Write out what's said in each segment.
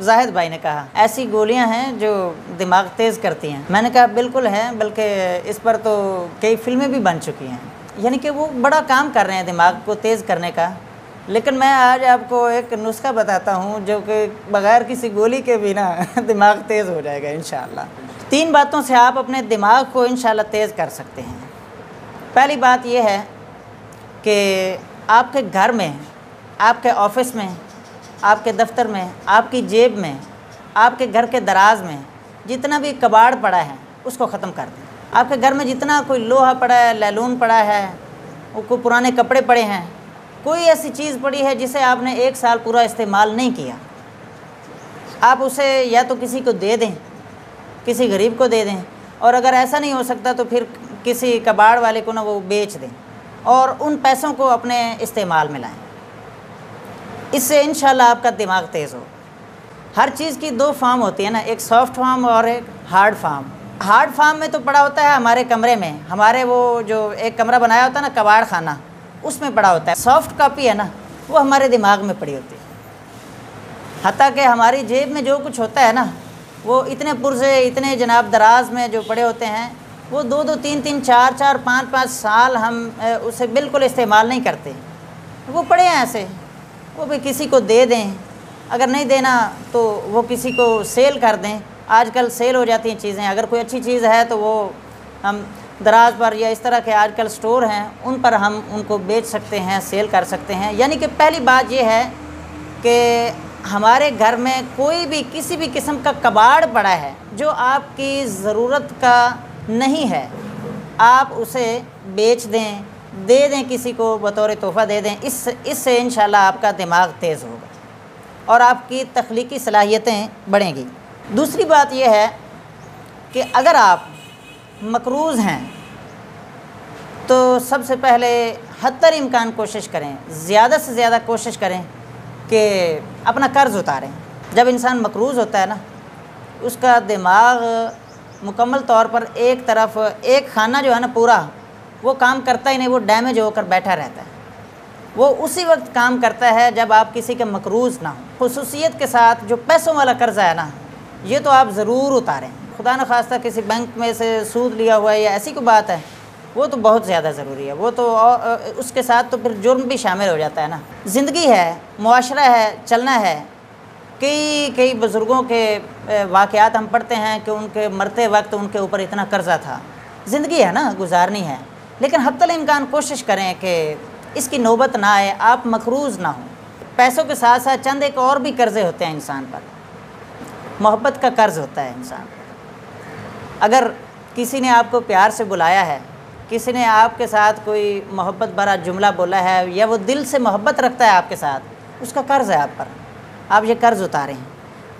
زاہد بھائی نے کہا ایسی گولیاں ہیں جو دماغ تیز کرتی ہیں۔ میں نے کہا بالکل ہیں، بلکہ اس پر تو کئی فلمیں بھی بن چکی ہیں، یعنی کہ وہ بڑا کام کر رہے ہیں دماغ کو تیز کرنے کا۔ لیکن میں آج آپ کو ایک نسخہ بتاتا ہوں جو کہ بغیر کسی گولی کے بھی نا دماغ تیز ہو جائے گا انشاءاللہ۔ 3 باتوں سے آپ اپنے دماغ کو انشاءاللہ تیز کر سکتے ہیں۔ پہلی بات یہ ہے کہ آپ کے گھر میں، آپ کے آفس میں، آپ کے دفتر میں، آپ کی جیب میں، آپ کے گھر کے دراز میں جتنا بھی کباڑ پڑا ہے اس کو ختم کر دیں۔ آپ کے گھر میں جتنا کوئی لوہا پڑا ہے، لیلون پڑا ہے، کوئی پرانے کپڑے پڑے ہیں، کوئی ایسی چیز پڑی ہے جسے آپ نے 1 سال پورا استعمال نہیں کیا، آپ اسے یا تو کسی کو دے دیں، کسی غریب کو دے دیں، اور اگر ایسا نہیں ہو سکتا تو پھر کسی کباڑ والے کو وہ بیچ دیں اور ان پیسوں کو اپنے استعمال میں لائیں۔ اس سے انشاءاللہ آپ کا دماغ تیز ہو۔ ہر چیز کی 2 فارم ہوتی ہے نا، ایک سافٹ فارم اور ایک ہارڈ فارم۔ ہارڈ فارم میں تو پڑا ہوتا ہے ہمارے کمرے میں، ہمارے وہ جو ایک کمرہ بنایا ہوتا ہے نا کباڑ خانہ، اس میں پڑا ہوتا ہے۔ سافٹ کاپی ہے نا، وہ ہمارے دماغ میں پڑی ہوتی ہے۔ حتیٰ کہ ہماری جیب میں جو کچھ ہوتا ہے نا، وہ اتنے پرزے، اتنے جناب دراز میں جو پڑے ہوتے ہیں، وہ 2-2 3-3 4-4 5-5 سال ہم اسے بالکل استعمال نہیں کرتے، وہ پڑے ہیں ایسے، وہ بھی کسی کو دے دیں، اگر نہیں دینا تو وہ کسی کو سیل کر دیں۔ آج کل سیل ہو جاتی ہیں چیزیں، اگر کوئی اچھی چیز ہے تو وہ ہم دراز پر یا اس طرح کے آج کل سٹور ہیں ان پر ہم ان کو بیچ سکتے ہیں، سیل کر سکتے ہیں۔ یعنی کہ پہلی بات یہ ہے کہ ہمارے گھر میں کوئی بھی کسی بھی قسم کا کباڑ پڑا ہے جو آپ کی ضرورت کا نہیں ہے، آپ اسے بیچ دیں، دے دیں، کسی کو بطور تحفہ دے دیں۔ اس سے انشاءاللہ آپ کا دماغ تیز ہوگا اور آپ کی تخلیقی صلاحیتیں بڑھیں گی۔ دوسری بات یہ ہے کہ اگر آپ مقروض ہیں تو سب سے پہلے حتی الامکان کوشش کریں، زیادہ سے زیادہ کوشش کریں کہ اپنا قرض اتاریں۔ جب انسان مقروض ہوتا ہے نا، اس کا دماغ مکمل طور پر ایک طرف، ایک خانہ جو ہے نا پورا، وہ کام کرتا ہی نہیں، وہ ڈیمیج ہو کر بیٹھا رہتا ہے۔ وہ اسی وقت کام کرتا ہے جب آپ کسی کے مقروض نہ ہوں۔ خصوصیت کے ساتھ جو پیسوں والا قرضہ ہے نا، یہ تو آپ ضرور اتاریں۔ خدا نخواستہ کسی بینک میں سے سود لیا ہوا ہے یا ایسی کوئی بات ہے، وہ تو بہت زیادہ ضروری ہے، وہ تو اس کے ساتھ تو پھر جرم بھی شامل ہو جاتا ہے نا۔ زندگی ہے، معاشرہ ہے، چلنا ہے۔ کئی بزرگوں کے واقعات ہم پڑھتے ہیں کہ ان کے مرتے وقت ان کے اوپر اتنا قرضہ تھا۔ زندگی ہے نا، گزارنی ہے، لیکن حتی الامکان کوشش کریں کہ اس کی نوبت نہ آئے، آپ مقروض نہ ہوں۔ پیسوں کے ساتھ ساتھ چند ایک اور بھی قرضے ہوتے ہیں انسان پر۔ محبت کا قرض ہوتا ہے انسان پر۔ اگر کسی نے آپ کو پیار سے بلایا ہے، کسی نے آپ کے ساتھ کوئی محبت بھرا جملہ بولا ہے، یا وہ دل سے محبت رکھتا ہے آپ کے ساتھ، اس کا قرض ہے آپ پر، آپ یہ قرض اتاریں۔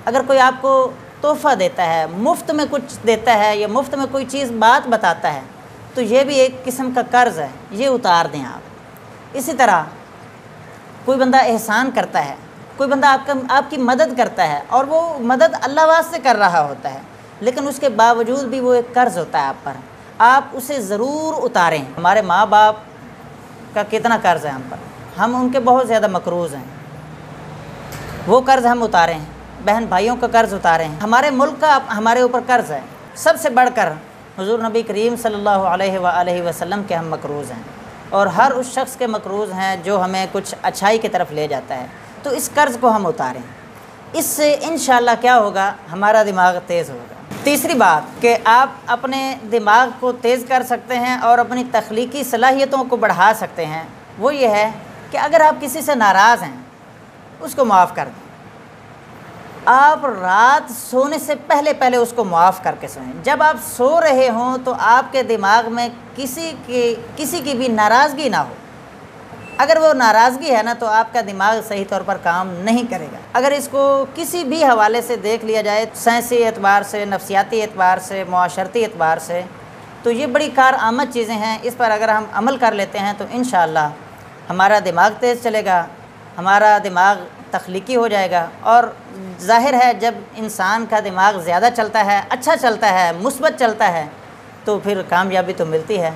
اگر کوئی آپ کو تحفہ دیتا ہے، مفت میں کچھ دیتا ہے یا مفت میں کوئی چیز بات بتاتا ہے، تو یہ بھی ایک قسم کا قرض ہے، یہ اتار دیں آپ۔ اسی طرح کوئی بندہ احسان کرتا ہے، کوئی بندہ آپ کی مدد کرتا ہے، اور وہ مدد اللہ واسطے کر رہا ہوتا ہے، لیکن اس کے باوجود بھی وہ ایک قرض ہوتا ہے آپ پر، آپ اسے ضرور اتاریں۔ ہمارے ماں باپ کا کتنا قرض ہے ہم پر، ہم ان کے بہت زیادہ مقروض ہیں، وہ قرض ہم اتاریں۔ بہن بھائیوں کا قرض اتاریں۔ ہمارے ملک کا ہمارے اوپر قرض ہے، سب سے بڑھ کر حضور نبی کریم صلی اللہ علیہ وآلہ وسلم کے ہم مقروض ہیں، اور ہر اس شخص کے مقروض ہیں جو ہمیں کچھ اچھائی کی طرف لے جاتا ہے۔ تو اس قرض کو ہم اتاریں، اس سے انشاءاللہ کیا ہوگا، ہمارا دماغ تیز ہوگا۔ تیسری بات کہ آپ اپنے دماغ کو تیز کر سکتے ہیں اور اپنی تخلیقی صلاحیتوں کو بڑھا سکتے ہیں، وہ یہ ہے کہ اگر آپ کسی سے ناراض ہیں، اس کو معاف کر دیں۔ آپ رات سونے سے پہلے اس کو معاف کر کے سوئیں۔ جب آپ سو رہے ہوں تو آپ کے دماغ میں کسی کی بھی ناراضگی نہ ہو۔ اگر وہ ناراضگی ہے نا تو آپ کا دماغ صحیح طور پر کام نہیں کرے گا۔ اگر اس کو کسی بھی حوالے سے دیکھ لیا جائے، سائنسی اعتبار سے، نفسیاتی اعتبار سے، معاشرتی اعتبار سے، تو یہ بڑی کارآمد چیزیں ہیں۔ اس پر اگر ہم عمل کر لیتے ہیں تو انشاءاللہ ہمارا دماغ تیز چلے گا، ہمارا دماغ تخلیقی ہو جائے گا، اور ظاہر ہے جب انسان کا دماغ زیادہ چلتا ہے، اچھا چلتا ہے، مثبت چلتا ہے، تو پھر کامیابی تو ملتی ہے۔